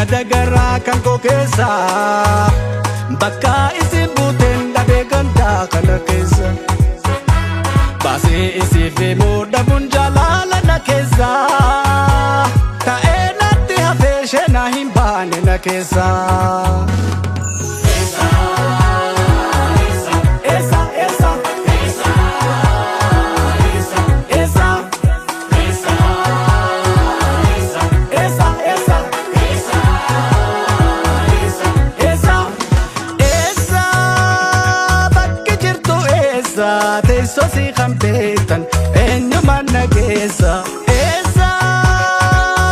adagara kan kokesa bakka isin buuten dhabe ganda kana keessa baasee isiifi muudhabuun jaalala na keessa ta'ee natti hafee shena hin baane na keessa. Teessoo si kan beektan eenyumaan nageessa eessa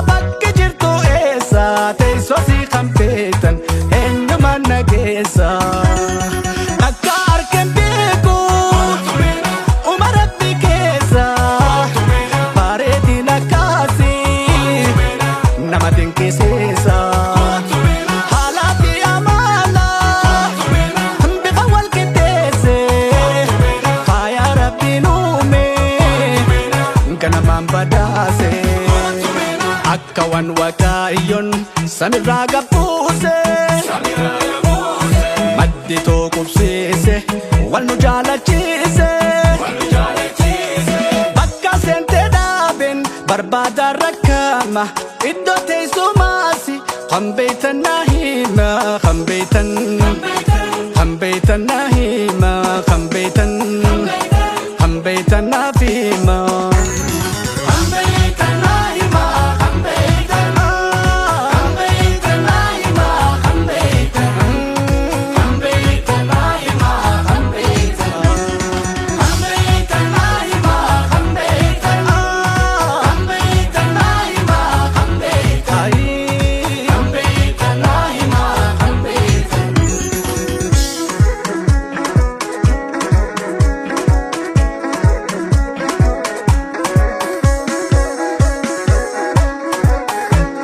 bakki jirtu eessa teessoo si kan beektan eenyumaan nageessa akka argeen beeku umarratti keessa bareedina kaasii nama dinqisiisa. Akka waan waaqayyoon samirraa gabbuuse maddi tokkobsiise wal nu jaalachiise bakka seentee dhaabeen barbaada rakkama iddoo teessumaasi kan beektan na hima kan beektan na hima kan beektan naaf hima.